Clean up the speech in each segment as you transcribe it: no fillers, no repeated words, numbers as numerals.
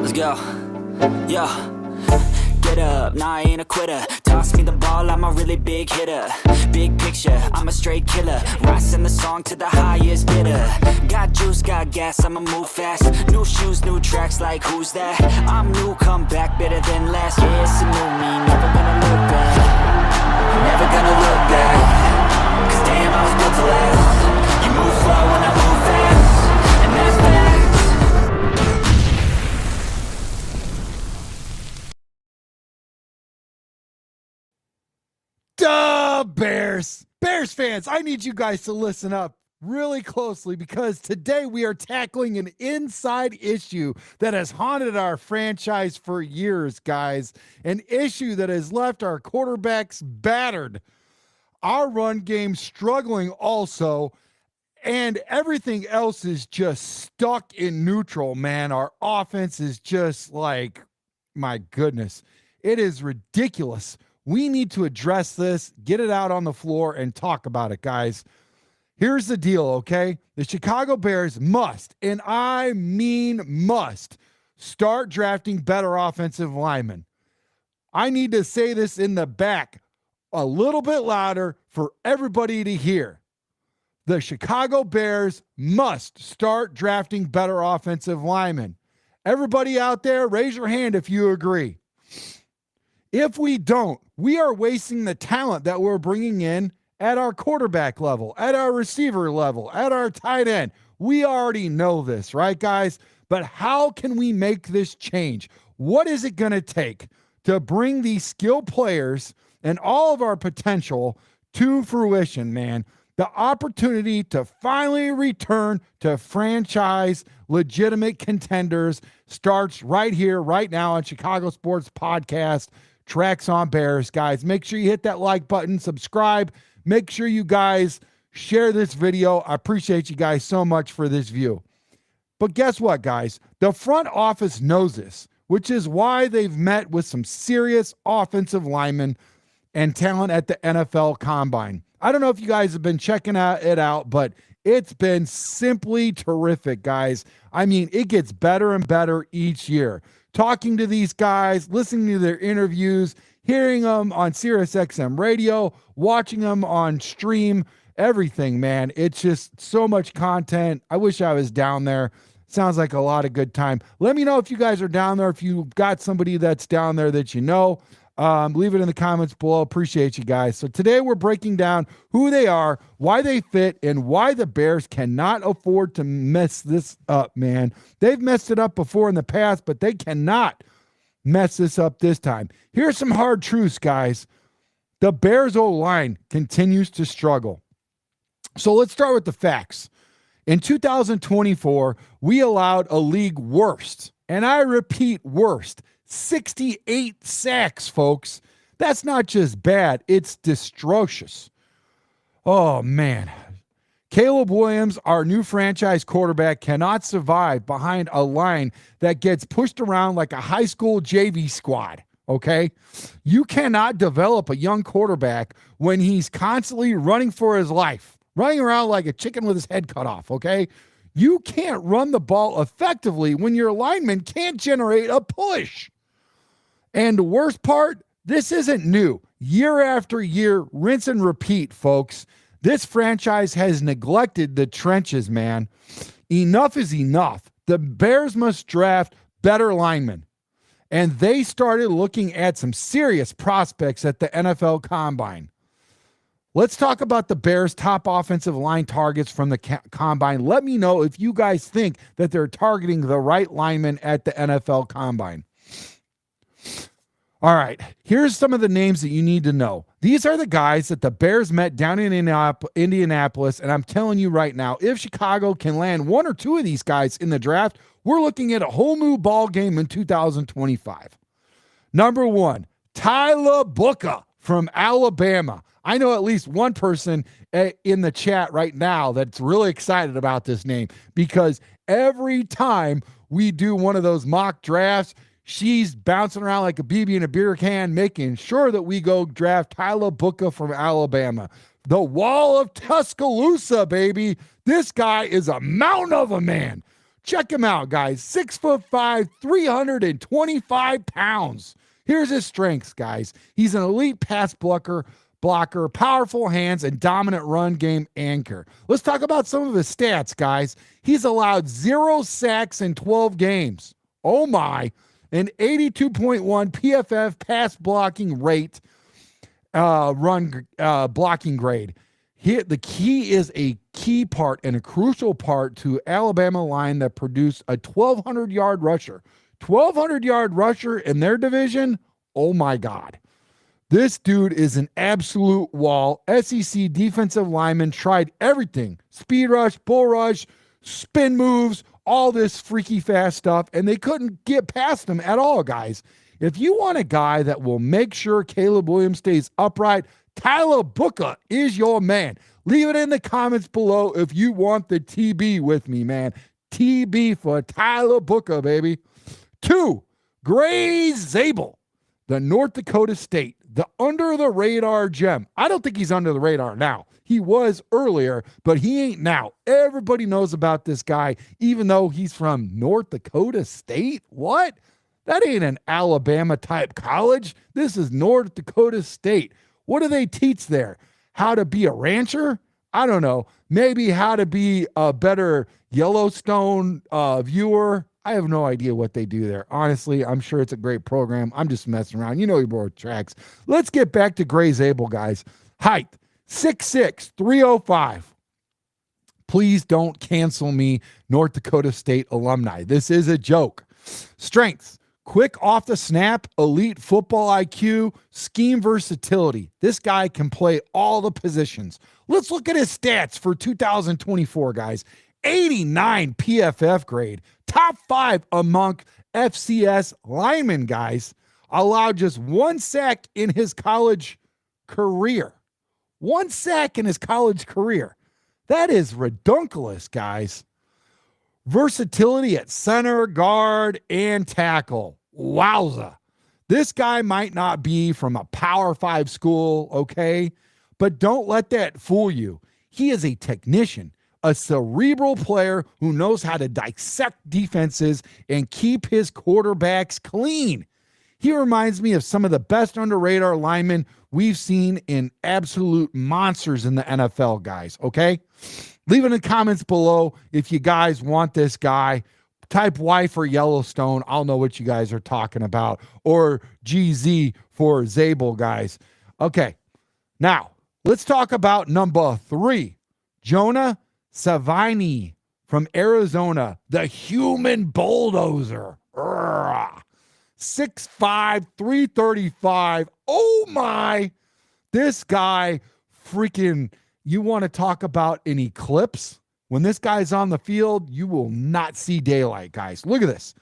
Let's go. Yo. Get up, nah, I ain't a quitter. Toss me the ball, I'm a really big hitter. Big picture, I'm a straight killer. Rising the song to the highest bidder. Got juice, got gas, I'ma move fast. New shoes, new tracks, like who's that? I'm new, come back, better than last. Yeah, it's a new me, never gonna look back. Never gonna look back. Cause damn, I was built to last. You move slow and I move fast. And that's facts. Duh, Bears fans, I need you guys to listen up really closely because today we are tackling an inside issue that has haunted our franchise for years, guys. An issue that has left our quarterbacks battered, our run game struggling also, and everything else is just stuck in neutral, man. Our offense is just like, my goodness, it is ridiculous. We need to address this, get it out on the floor, and talk about it, guys. Here's the deal, okay? The Chicago Bears must, and I mean must, start drafting better offensive linemen. I need to say this in the back a little bit louder for everybody to hear. The Chicago Bears must start drafting better offensive linemen. Everybody out there, raise your hand if you agree. If we don't, we are wasting the talent that we're bringing in at our quarterback level, at our receiver level, at our tight end. We already know this, right, guys? But how can we make this change? What is it going to take to bring these skilled players and all of our potential to fruition, man? The opportunity to finally return to franchise legitimate contenders starts right here, right now on Chicago Sports Podcast. Tracks on Bears, guys. Make sure you hit that like button, subscribe. Make sure you guys share this video. I appreciate you guys so much for this view. But guess what, guys? The front office knows this, which is why they've met with some serious offensive linemen and talent at the NFL Combine. I don't know if you guys have been checking it out, but it's been simply terrific, guys. I mean, it gets better and better each year. Talking to these guys, listening to their interviews, hearing them on SiriusXM radio, watching them on stream, everything, man. It's just so much content. I wish I was down there. Sounds like a lot of good time. Let me know if you guys are down there, if you've got somebody that's down there that you know. Leave it in the comments below. Appreciate you guys. So today we're breaking down who they are, why they fit, and why the Bears cannot afford to mess this up, man. They've messed it up before in the past, but they cannot mess this up this time. Here's some hard truths, guys. The Bears O-line continues to struggle. So let's start with the facts. In 2024, we allowed a league worst, and I repeat worst, 68 sacks, folks. That's not just bad, it's atrocious. Oh, man. Caleb Williams, our new franchise quarterback, cannot survive behind a line that gets pushed around like a high school JV squad, okay? You cannot develop a young quarterback when he's constantly running for his life, running around like a chicken with his head cut off, okay? You can't run the ball effectively when your lineman can't generate a push. And the worst part, this isn't new. Year after year, rinse and repeat, folks. This franchise has neglected the trenches, man. Enough is enough. The Bears must draft better linemen. And they started looking at some serious prospects at the NFL Combine. Let's talk about the Bears' top offensive line targets from the Combine. Let me know if you guys think that they're targeting the right lineman at the NFL Combine. All right, here's some of the names that you need to know. These are the guys that the Bears met down in Indianapolis, and I'm telling you right now, if Chicago can land one or two of these guys in the draft, we're looking at a whole new ball game in 2025. Number one, Tyler Booker from Alabama. I know at least one person in the chat right now that's really excited about this name because every time we do one of those mock drafts, she's bouncing around like a BB in a beer can, making sure that we go draft Tyler Booker from Alabama. The Wall of Tuscaloosa, baby. This guy is a mountain of a man. Check him out, guys. 6'5", 325 pounds. Here's his strengths, guys. He's an elite pass blocker, powerful hands, and dominant run game anchor. Let's talk about some of his stats, guys. He's allowed 0 sacks in 12 games. Oh my. An 82.1 PFF pass blocking rate, blocking grade. The key is a key part and a crucial part to Alabama line that produced a 1,200-yard rusher. 1,200-yard rusher in their division? Oh, my God. This dude is an absolute wall. SEC defensive lineman tried everything. Speed rush, bull rush, spin moves, all this freaky fast stuff, and they couldn't get past him at all, guys. If you want a guy that will make sure Caleb Williams stays upright, Tyler Booker is your man. Leave it in the comments below if you want the TB with me, man. TB for Tyler Booker, baby. 2, Gray Zabel, the North Dakota State, the under-the-radar gem. I don't think he's under the radar now. He was earlier, but he ain't now. Everybody knows about this guy, even though he's from North Dakota State. What? That ain't an Alabama-type college. This is North Dakota State. What do they teach there? How to be a rancher? I don't know. Maybe how to be a better Yellowstone viewer. I have no idea what they do there. Honestly, I'm sure it's a great program. I'm just messing around. You know your boy tracks. Let's get back to Gray Zabel, guys. Height, 6'6", 305. Please don't cancel me, North Dakota State alumni. This is a joke. Strengths. Quick off the snap, elite football IQ, scheme versatility. This guy can play all the positions. Let's look at his stats for 2024, guys. 89 PFF grade, top 5 among FCS linemen, guys. Allowed just 1 sack in his college career. 1 sack in his college career. That is redunculous, guys. Versatility at center, guard, and tackle. Wowza. This guy might not be from a Power 5 school, okay? But don't let that fool you. He is a technician, a cerebral player who knows how to dissect defenses and keep his quarterbacks clean. He reminds me of some of the best under-radar linemen we've seen in absolute monsters in the NFL, guys, okay? Leave it in the comments below if you guys want this guy. Type Y for Yellowstone. I'll know what you guys are talking about. Or GZ for Zabel, guys. Okay, now let's talk about number 3. Jonah Savini from Arizona, the human bulldozer. 6'5", 335. Oh my. This guy freaking, you want to talk about an eclipse? When this guy's on the field, you will not see daylight, guys. Look at this.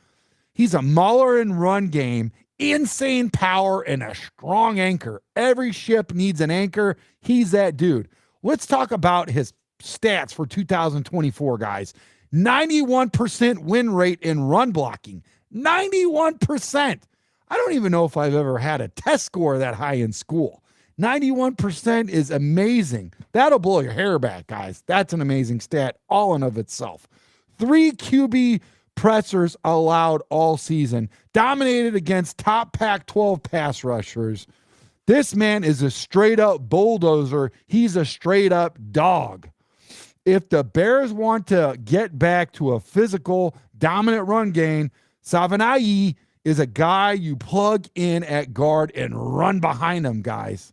He's a mauler in run game, insane power, and a strong anchor. Every ship needs an anchor. He's that dude. Let's talk about his stats for 2024, guys. 91% win rate in run blocking. 91%. I don't even know if I've ever had a test score that high in school. 91% is amazing. That'll blow your hair back, guys. That's an amazing stat all in of itself. 3 QB pressers allowed all season. Dominated against top Pac-12 pass rushers. This man is a straight-up bulldozer. He's a straight-up dog. If the Bears want to get back to a physical, dominant run game, Savanayi is a guy you plug in at guard and run behind him, guys.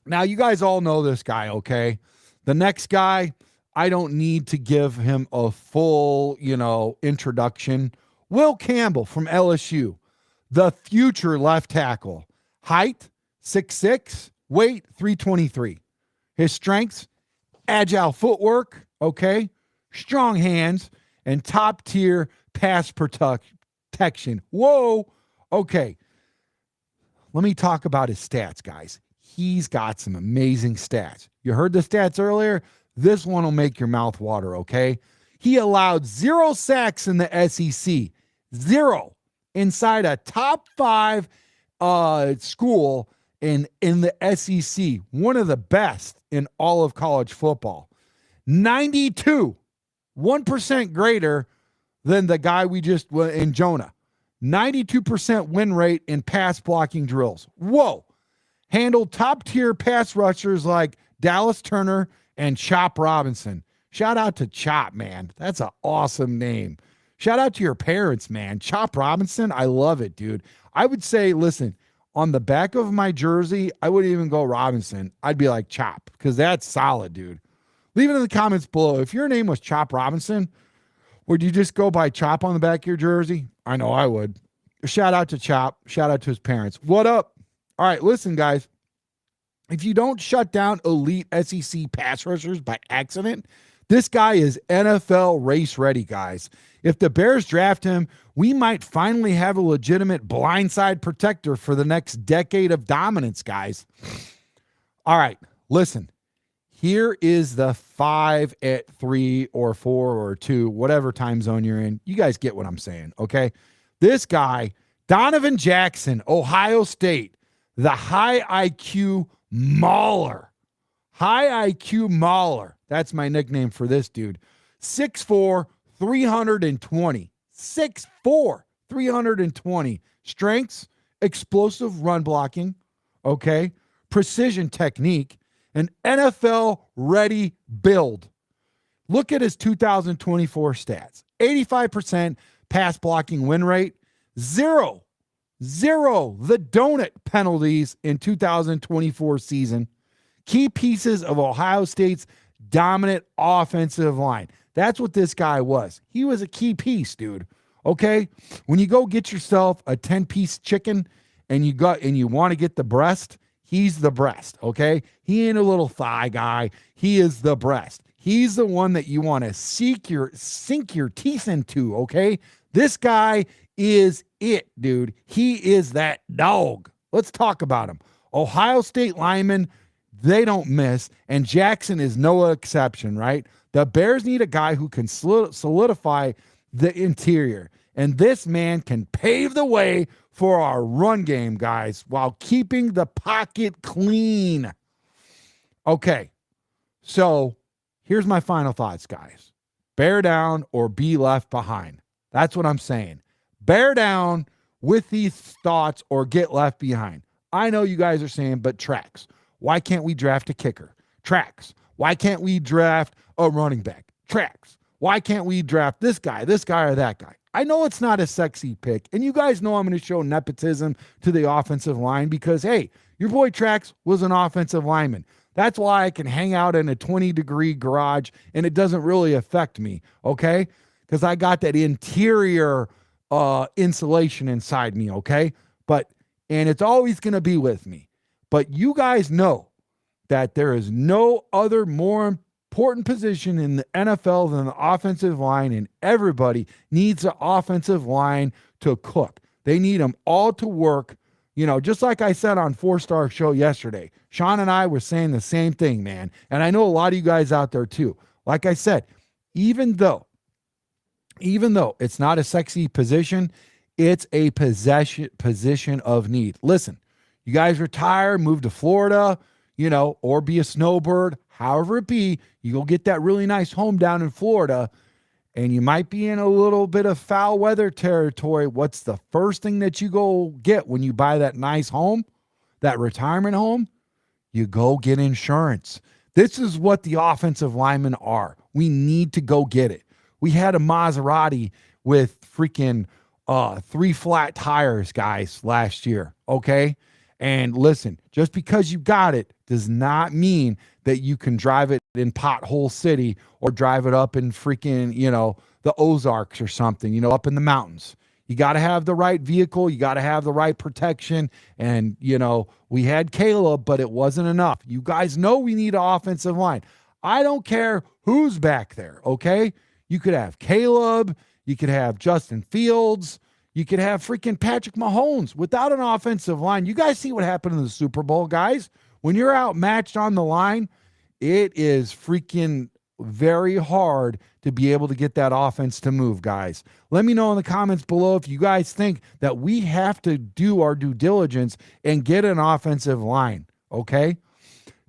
Now, you guys all know this guy, okay? The next guy, I don't need to give him a full, introduction. Will Campbell from LSU, the future left tackle. Height, 6'6", weight, 323. His strengths, agile footwork, okay? Strong hands, and top-tier pass protection. Whoa, okay. Let me talk about his stats, guys. He's got some amazing stats. You heard the stats earlier? This one will make your mouth water, okay? He allowed 0 sacks in the SEC. 0. Inside a top 5 school in the SEC. One of the best in all of college football. 92 1% greater than the guy we just in Jonah. 92% win rate in pass blocking drills. Whoa. Handled top tier pass rushers like Dallas Turner and Chop Robinson. Shout out to Chop, man. That's an awesome name. Shout out to your parents, man. Chop Robinson, I love it, dude. I would say, listen, on the back of my jersey, I wouldn't even go Robinson. I'd be like Chop, because that's solid, dude. Leave it in the comments below. If your name was Chop Robinson, would you just go by Chop on the back of your jersey? I know I would. Shout out to Chop. Shout out to his parents. What up? All right, listen, guys. If you don't shut down elite SEC pass rushers by accident, this guy is NFL race ready, guys. If the Bears draft him, we might finally have a legitimate blindside protector for the next decade of dominance, guys. All right, listen. Here is the 5 at 3 or 4 or 2, whatever time zone you're in. You guys get what I'm saying, okay? This guy, Donovan Jackson, Ohio State, the high IQ mauler. High IQ mauler. That's my nickname for this dude. 6'4", 320. 6'4", 320. Strengths, explosive run blocking, okay? Precision technique, an NFL-ready build. Look at his 2024 stats. 85% pass blocking win rate. Zero the donut penalties in 2024 season. Key pieces of Ohio State's dominant offensive line. That's what this guy was. He was a key piece, dude. Okay? When you go get yourself a 10-piece chicken and you want to get the breast, he's the breast, okay? He ain't a little thigh guy. He is the breast. He's the one that you want to sink your teeth into, okay? This guy is it, dude. He is that dog. Let's talk about him. Ohio State linemen, they don't miss, and Jackson is no exception, right? The Bears need a guy who can solidify the interior, and this man can pave the way for our run game, guys, while keeping the pocket clean. Okay, so here's my final thoughts, guys. Bear down or be left behind. That's what I'm saying. Bear down with these thoughts or get left behind. I know you guys are saying, but Trax, why can't we draft a kicker? Trax, why can't we draft a running back? Trax, why can't we draft this guy, or that guy? I know it's not a sexy pick, and you guys know I'm going to show nepotism to the offensive line because, hey, your boy Trax was an offensive lineman. That's why I can hang out in a 20-degree garage, and it doesn't really affect me, okay? Because I got that interior insulation inside me, okay? And it's always going to be with me. But you guys know that there is no other more important position in the NFL than the offensive line, and everybody needs an offensive line to cook. They need them all to work. You know, just like I said on 4-Star Show yesterday, Sean and I were saying the same thing, man. And I know a lot of you guys out there too. Like I said, even though it's not a sexy position, it's a position of need. Listen, you guys retire, move to Florida, or be a snowbird, however it be, you go get that really nice home down in Florida, and you might be in a little bit of foul weather territory. What's the first thing that you go get when you buy that nice home, that retirement home? You go get insurance. This is what the offensive linemen are. We need to go get it. We had a Maserati with freaking 3 flat tires, guys, last year, okay? And listen, just because you got it does not mean that you can drive it in Pothole City or drive it up in freaking, the Ozarks or something, up in the mountains. You got to have the right vehicle. You got to have the right protection. And, we had Caleb, but it wasn't enough. You guys know we need an offensive line. I don't care who's back there, okay? You could have Caleb. You could have Justin Fields. You could have freaking Patrick Mahomes. Without an offensive line, you guys see what happened in the Super Bowl, guys. When you're outmatched on the line, it is freaking very hard to be able to get that offense to move, guys. Let me know in the comments below if you guys think that we have to do our due diligence and get an offensive line, okay?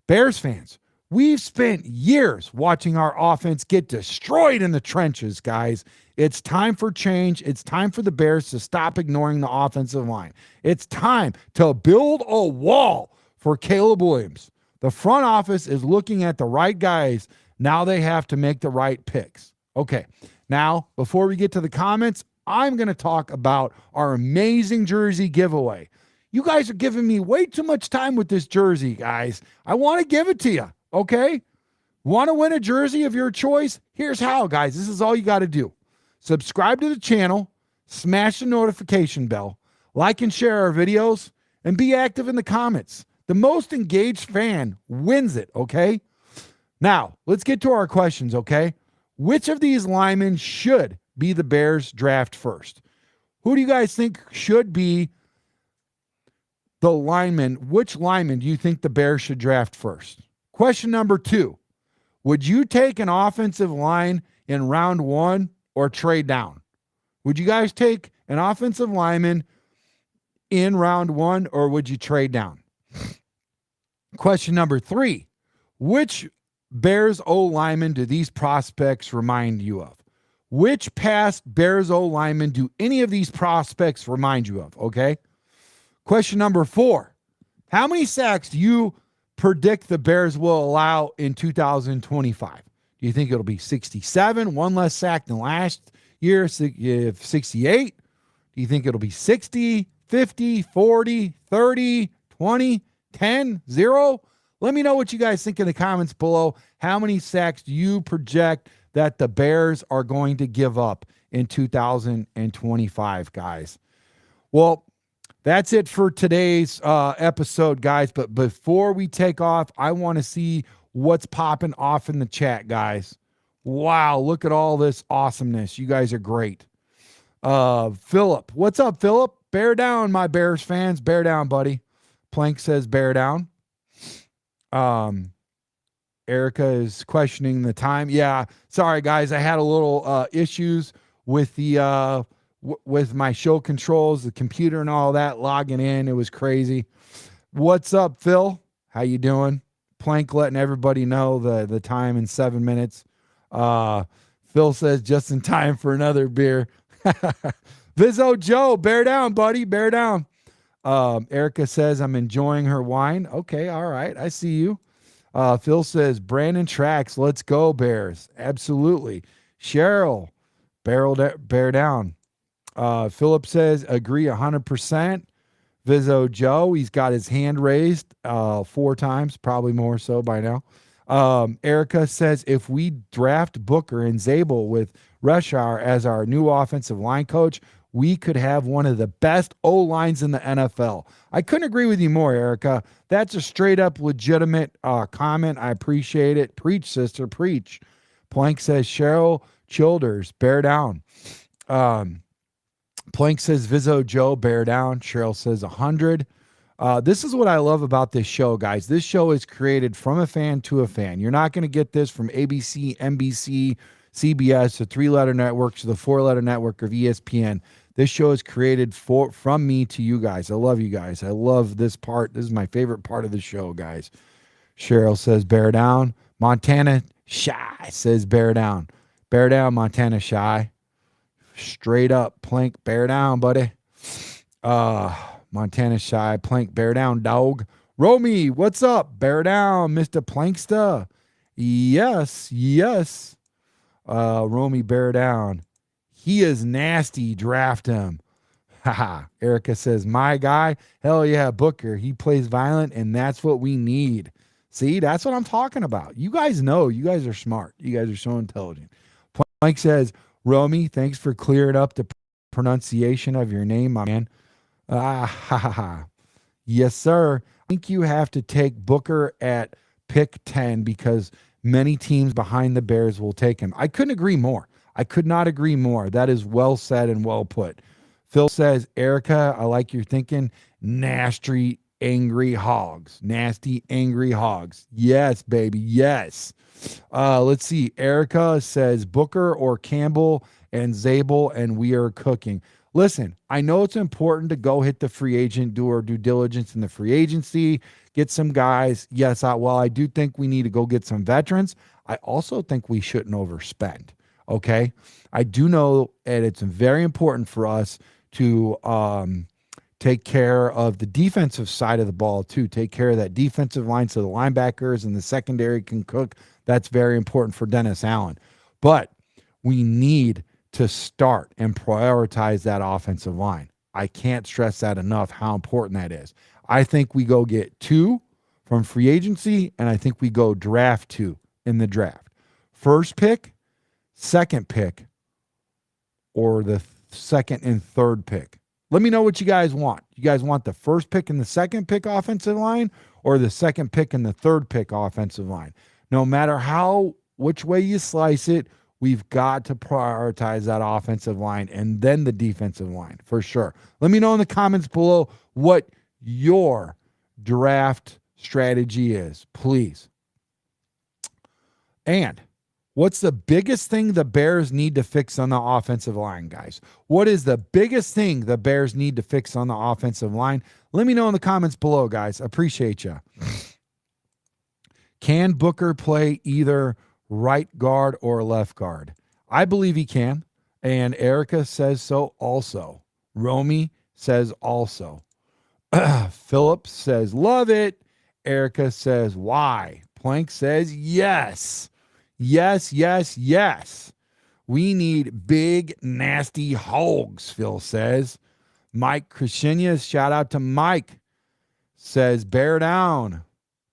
Bears fans, We've spent years watching our offense get destroyed in the trenches, guys. It's time for change. It's time for the Bears to stop ignoring the offensive line. It's time to build a wall for Caleb Williams. The front office is looking at the right guys. Now they have to make the right picks. Okay, now before we get to the comments, I'm going to talk about our amazing jersey giveaway. You guys are giving me way too much time with this jersey, guys. I want to give it to you, okay? Want to win a jersey of your choice? Here's how, guys. This is all you got to do. Subscribe to the channel, smash the notification bell, like and share our videos, and be active in the comments. The most engaged fan wins it, okay? Now, let's get to our questions, okay? Which of these linemen should be the Bears draft first? Who do you guys think should be the lineman? Which lineman do you think the Bears should draft first? Question number 2. Would you take an offensive line in round 1 or trade down? Would you guys take an offensive lineman in round 1 or would you trade down? Question number 3. Which Bears O-lineman do these prospects remind you of? Which past Bears O-lineman do any of these prospects remind you of? Okay. Question number 4. How many sacks do you predict the Bears will allow in 2025? Do you think it'll be 67, one less sack than last year, 68? Do you think it'll be 60, 50, 40, 30, 20, 10, 0? Let me know what you guys think in the comments below. How many sacks do you project that the Bears are going to give up in 2025, guys? Well, that's it for today's episode, guys. But before we take off, I want to see what's popping off in the chat, guys. Wow, look at all this awesomeness. You guys are great. Philip, what's up, Philip? Bear down, my Bears fans. Bear down, buddy. Plank says bear down. Erica is questioning the time. Yeah, sorry, guys. I had a little issues with the with my show controls, the computer and all that, logging in. It was crazy. What's up, Phil? How you doing? Plank letting everybody know the time in 7 minutes. Phil says just in time for another beer. Vizzo Joe, bear down, buddy. Bear down. Erica says I'm enjoying her wine. Okay, all right. I see you. Phil says Brandon Tracks, let's go Bears. Absolutely. Cheryl, bear down. Philip says agree 100%. Vizzo Joe, he's got his hand raised 4 times, probably more so by now. Erica says if we draft Booker and Zabel with Reshar as our new offensive line coach, we could have one of the best O-lines in the NFL. I couldn't agree with you more, Erica. That's a straight up legitimate comment. I appreciate it. Preach, sister, preach. Plank says Cheryl Childers, bear down. Plank says Vizzo Joe, bear down. Cheryl says 100. This is what I love about this show, guys. This show is created from a fan to a fan. You're not going to get this from ABC, NBC, CBS, the 3-letter network to the 4-letter network of ESPN. This show is created from me to you guys. I love you guys. I love this part. This is my favorite part of the show, guys. Cheryl says bear down. Montana Shy says bear down. Bear down, Montana Shy. Straight up, Plank, bear down, buddy. Montana Shy, Plank, bear down, dog. Romy, what's up? Bear down, Mr. Planksta. Yes, yes. Romy, bear down. He is nasty. Draft him. Haha. Erica says, my guy. Hell yeah, Booker. He plays violent, and that's what we need. See, that's what I'm talking about. You guys know. You guys are smart. You guys are so intelligent. Plank says, Romy, thanks for clearing up the pronunciation of your name, my man. Yes, sir. I think you have to take Booker at pick 10 because many teams behind the Bears will take him. I couldn't agree more. I could not agree more. That is well said and well put. Phil says, Erica, I like your thinking. Nasty, angry hogs. Nasty, angry hogs. Yes, baby. Yes. Let's see. Erica says Booker or Campbell and Zabel, and we are cooking. Listen, I know it's important to go hit the free agent, do our due diligence in the free agency, get some guys. Yes, while I do think we need to go get some veterans, I also think we shouldn't overspend. Okay. I do know that it's very important for us to take care of the defensive side of the ball too. Take care of that defensive line so the linebackers and the secondary can cook. That's very important for Dennis Allen. But we need to start and prioritize that offensive line. I can't stress that enough, how important that is. I think we go get 2 from free agency, and I think we go draft 2 in the draft. First pick, second pick, or the second and third pick. Let me know what you guys want. You guys want the first pick and the second pick offensive line, or the second pick and the third pick offensive line? No matter which way you slice it, we've got to prioritize that offensive line and then the defensive line for sure. Let me know in the comments below what your draft strategy is, please. And what's the biggest thing the Bears need to fix on the offensive line, guys? What is the biggest thing the Bears need to fix on the offensive line? Let me know in the comments below, guys. Appreciate you. Can Booker play either right guard or left guard? I believe he can. And Erica says so also. Romy says also. Philip says, love it. Erica says, why? Plank says, yes. Yes, yes, yes. We need big, nasty hogs, Phil says. Mike Krishinia, shout out to Mike, says, bear down.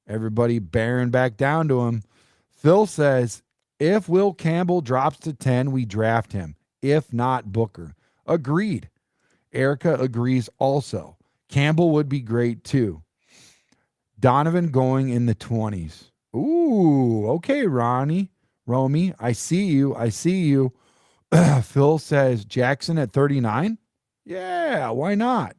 Everybody bearing back down to him. Phil says, if Will Campbell drops to 10, we draft him. If not, Booker. Agreed. Erica agrees also. Campbell would be great too. Donovan going in the 20s. Ooh, okay, Romy, I see you. Phil says, Jackson at 39? Yeah, why not?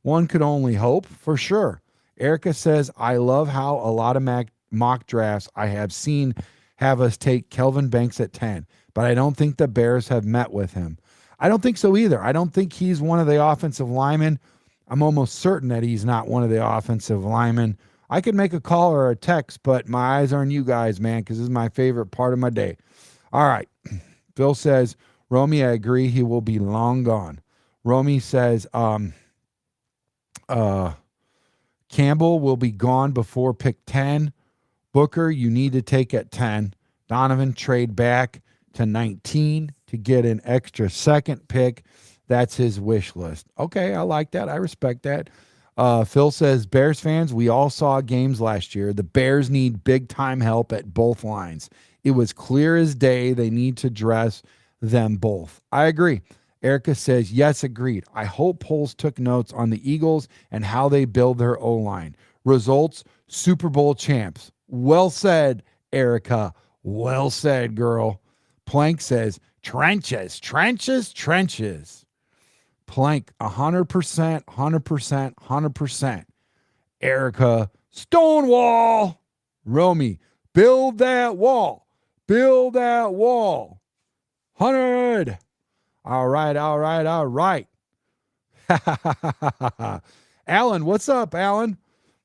One could only hope, for sure. Erica says, I love how a lot of mock drafts I have seen have us take Kelvin Banks at 10, but I don't think the Bears have met with him. I don't think so either. I don't think he's one of the offensive linemen. I'm almost certain that he's not one of the offensive linemen. I could make a call or a text, but my eyes are on you guys, man, because this is my favorite part of my day. All right. Phil says, Romy, I agree. He will be long gone. Romy says, Campbell will be gone before pick 10. Booker, you need to take at 10. Donovan, trade back to 19 to get an extra second pick. That's his wish list. Okay, I like that. I respect that. Phil says, Bears fans, we all saw games last year. The Bears need big-time help at both lines. It was clear as day they need to address them both. I agree. Erica says, yes, agreed. I hope Poles took notes on the Eagles and how they build their O-line. Results, Super Bowl champs. Well said, Erica. Well said, girl. Plank says, trenches, trenches, trenches. Plank, 100%, 100%, 100%. Erica, Stonewall. Romy, build that wall. Build that wall. 100. All right, all right, all right. Alan, what's up, Alan?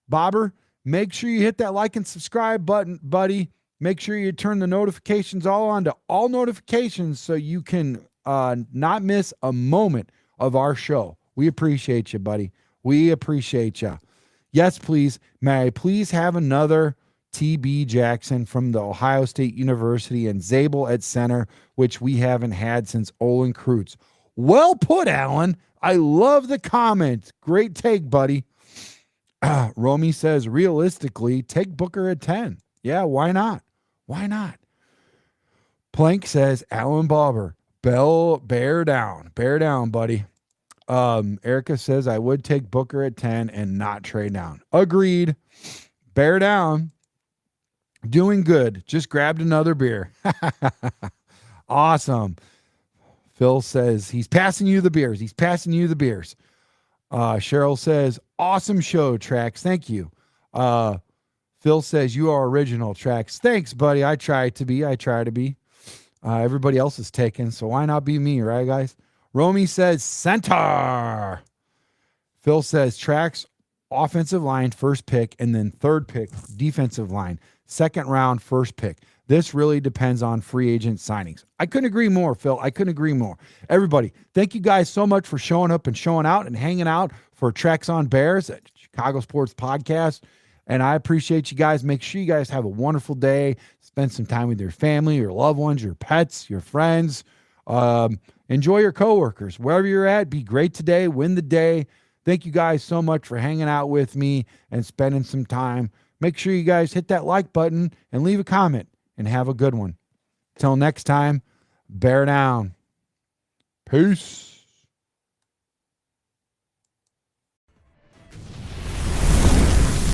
Bobber, make sure you hit that like and subscribe button, buddy. Make sure you turn the notifications all on to all notifications so you can not miss a moment of our show. We appreciate you, buddy. We appreciate you. Yes, please. May I please have another T.B. Jackson from the Ohio State University and Zabel at center, which we haven't had since Olin Kreutz. Well put, Alan. I love the comment. Great take, buddy. Romy says, realistically, take Booker at 10. Yeah, why not? Why not? Plank says, Alan Bobber, bear down. Bear down, buddy. Erica says, I would take Booker at 10 and not trade down. Agreed. Bear down. Doing good. Just grabbed another beer. Awesome. Phil says, he's passing you the beers. He's passing you the beers. Cheryl says, awesome show, Trax. Thank you. Phil says, you are original, Trax. Thanks, buddy. I try to be. Everybody else is taken, so why not be me, right, guys? Romy says center. Phil says tracks, offensive line, first pick, and then third pick, defensive line, second round, first pick. This really depends on free agent signings. I couldn't agree more, Phil. I couldn't agree more. Everybody, thank you guys so much for showing up and showing out and hanging out for Treks on Bears at Chicago Sports Podcast. And I appreciate you guys. Make sure you guys have a wonderful day. Spend some time with your family, your loved ones, your pets, your friends. Enjoy your coworkers. Wherever you're at, be great today. Win the day. Thank you guys so much for hanging out with me and spending some time. Make sure you guys hit that like button and leave a comment, and have a good one. Till next time, bear down. Peace.